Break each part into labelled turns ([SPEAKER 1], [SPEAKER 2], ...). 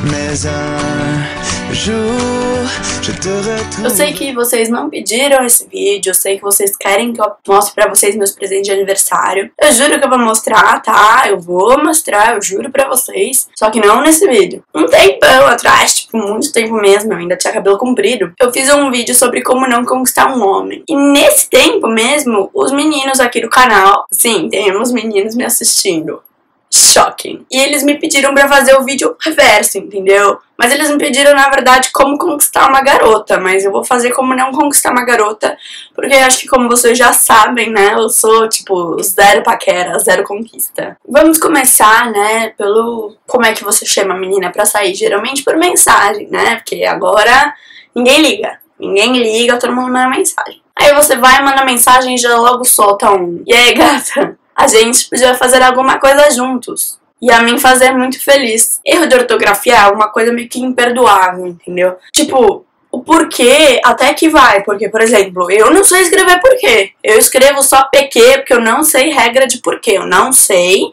[SPEAKER 1] mais un jour je te retrouve.
[SPEAKER 2] Eu sei que vocês não pediram esse vídeo, eu sei que vocês querem que eu mostre pra vocês meus presentes de aniversário. Eu juro que eu vou mostrar, tá? Eu vou mostrar, eu juro pra vocês. Só que não nesse vídeo. Um tempão atrás, tipo, muito tempo mesmo, eu ainda tinha cabelo comprido, eu fiz um vídeo sobre como não conquistar um homem. E nesse tempo mesmo, os meninos aqui do canal, sim, temos meninos me assistindo. Shocking. E eles me pediram pra fazer o vídeo reverso, entendeu? Mas eles me pediram, na verdade, como conquistar uma garota. Mas eu vou fazer como não conquistar uma garota, porque eu acho que, como vocês já sabem, né, eu sou, tipo, zero paquera, zero conquista. Vamos começar, né, pelo... Como é que você chama a menina pra sair? Geralmente por mensagem, né? Porque agora ninguém liga. Ninguém liga, todo mundo manda mensagem. Aí você vai, manda mensagem e já logo solta um: e aí, gata? A gente podia fazer alguma coisa juntos. Ia me fazer muito feliz. Erro de ortografia é uma coisa meio que imperdoável, entendeu? Tipo, o porquê até que vai. Porque, por exemplo, eu não sei escrever porquê. Eu escrevo só PQ porque eu não sei regra de porquê. Eu não sei.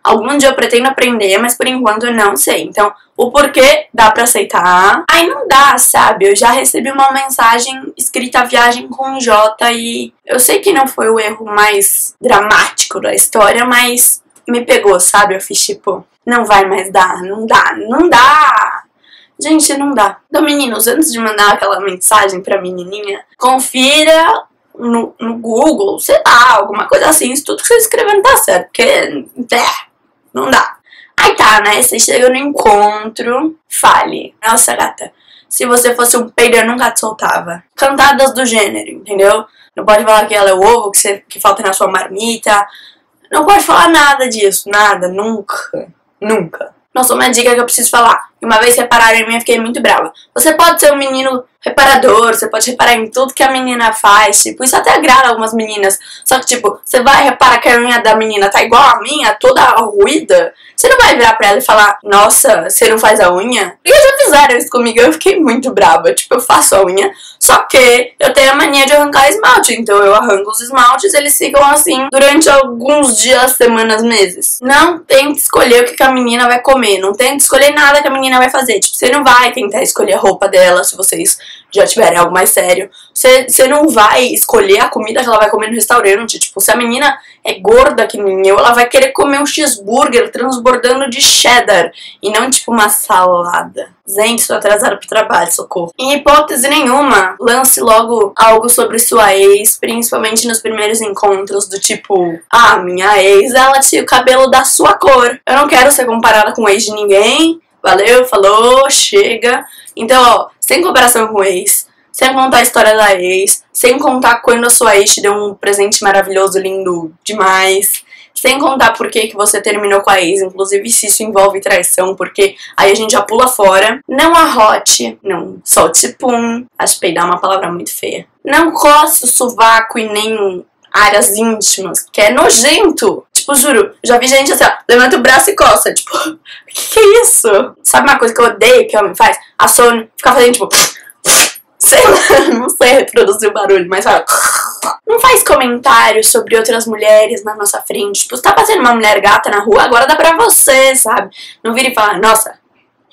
[SPEAKER 2] Algum dia eu pretendo aprender, mas por enquanto eu não sei. Então, o porquê dá pra aceitar. Aí não dá, sabe? Eu já recebi uma mensagem escrita viagem com J e eu sei que não foi o erro mais dramático da história, mas me pegou, sabe? Eu fiz tipo, não vai mais dar, não dá, não dá. Gente, não dá. Então, meninos, antes de mandar aquela mensagem pra menininha, confira no Google, sei lá, alguma coisa assim, se tudo que você escrever não tá certo, porque não dá. Aí tá, né? Você chega no encontro, fale: nossa, gata, se você fosse um peido eu nunca te soltava. Cantadas do gênero, entendeu? Não pode falar que ela é o ovo que falta na sua marmita. Não pode falar nada disso, nada, nunca, nunca. Nossa, uma dica que eu preciso falar. Uma vez repararam em mim, eu fiquei muito brava. Você pode ser um menino reparador, você pode reparar em tudo que a menina faz, tipo, isso até agrada algumas meninas. Só que, tipo, você vai reparar que a unha da menina tá igual a minha, toda ruída. Você não vai virar pra ela e falar: nossa, você não faz a unha? Porque já fizeram isso comigo, eu fiquei muito brava. Tipo, eu faço a unha, só que eu tenho a mania de arrancar esmalte. Então eu arranco os esmaltes, eles ficam assim durante alguns dias, semanas, meses. Não tente escolher o que a menina vai comer, não tente escolher nada que a menina vai fazer. Tipo, você não vai tentar escolher a roupa dela se vocês já tiverem algo mais sério. Você não vai escolher a comida que ela vai comer no restaurante. Tipo, se a menina é gorda que nem eu, ela vai querer comer um cheeseburger transbordando de cheddar e não tipo uma salada. Gente, tô atrasada pro trabalho, socorro. Em hipótese nenhuma, lance logo algo sobre sua ex, principalmente nos primeiros encontros, do tipo: ah, minha ex, ela tinha o cabelo da sua cor. Eu não quero ser comparada com o ex de ninguém. Valeu, falou, chega. Então, ó, sem comparação com o ex, sem contar a história da ex, sem contar quando a sua ex te deu um presente maravilhoso, lindo demais, sem contar por que você terminou com a ex, inclusive se isso envolve traição, porque aí a gente já pula fora. Não arrote, não solte pum, acho que peidar é uma palavra muito feia. Não coce o sovaco e nem áreas íntimas, que é nojento. Tipo, juro, já vi gente assim, ó, levanta o braço e coça, tipo, que é isso? Sabe uma coisa que eu odeio que homem faz? A Sony fica fazendo, tipo, sei lá, não sei reproduzir o barulho, mas fala. Não faz comentários sobre outras mulheres na nossa frente. Tipo, você tá passando uma mulher gata na rua, agora dá pra você, sabe? Não vira e fala: nossa,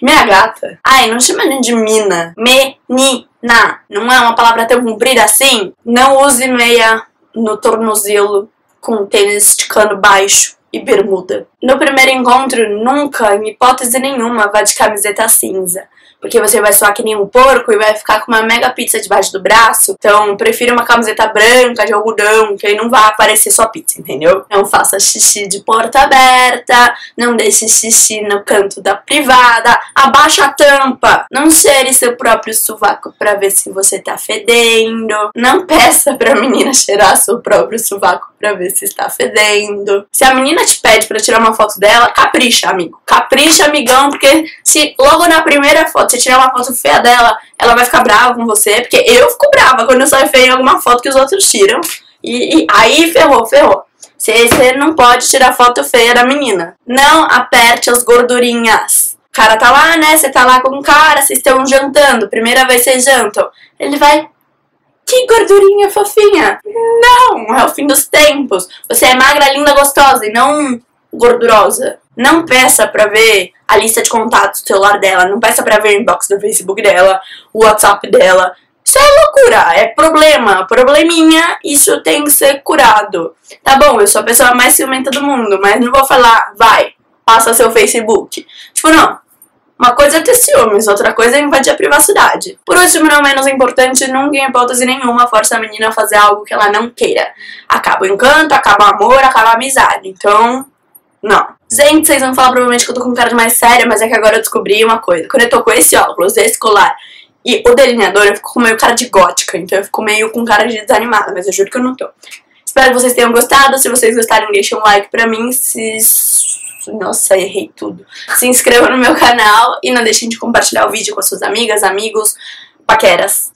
[SPEAKER 2] minha gata. Ai, não chama de mina. Menina. Não é uma palavra tão comprida assim? Não use meia no tornozelo com tênis de cano baixo e bermuda. No primeiro encontro, nunca, em hipótese nenhuma, vá de camiseta cinza. Porque você vai soar que nem um porco e vai ficar com uma mega pizza debaixo do braço. Então, prefiro uma camiseta branca de algodão, que aí não vai aparecer sua pizza, entendeu? Não faça xixi de porta aberta, não deixe xixi no canto da privada, abaixa a tampa, não cheire seu próprio sovaco pra ver se você tá fedendo, não peça pra menina cheirar seu próprio sovaco pra ver se está fedendo. Se a menina te pede pra tirar uma foto dela, capricha, amigo. Capricha, amigão, porque se logo na primeira foto você tirar uma foto feia dela, ela vai ficar brava com você, porque eu fico brava quando eu saio feia em alguma foto que os outros tiram. E aí ferrou. Você não pode tirar foto feia da menina. Não aperte as gordurinhas. O cara tá lá, né? Você tá lá com o cara, vocês estão jantando. Primeira vez vocês jantam. Ele vai: que gordurinha fofinha. Não, é o fim dos tempos. Você é magra, linda, gostosa e não gordurosa. Não peça pra ver a lista de contatos do celular dela, não peça pra ver o inbox do Facebook dela, o WhatsApp dela. Isso é loucura, é problema, probleminha, isso tem que ser curado. Tá bom, eu sou a pessoa mais ciumenta do mundo, mas não vou falar, vai, passa seu Facebook. Tipo, não. Uma coisa é ter ciúmes, outra coisa é invadir a privacidade. Por último, não menos importante, nunca em hipótese nenhuma força a menina a fazer algo que ela não queira. Acaba o encanto, acaba o amor, acaba a amizade. Então, não. Gente, vocês vão falar provavelmente que eu tô com cara de mais séria, mas é que agora eu descobri uma coisa. Quando eu tô com esse óculos, esse colar e o delineador, eu fico com meio cara de gótica. Então eu fico meio com cara de desanimada, mas eu juro que eu não tô. Espero que vocês tenham gostado. Se vocês gostarem, deixem um like pra mim. Nossa, errei tudo. Se inscreva no meu canal e não deixem de compartilhar o vídeo com as suas amigas, amigos, paqueras.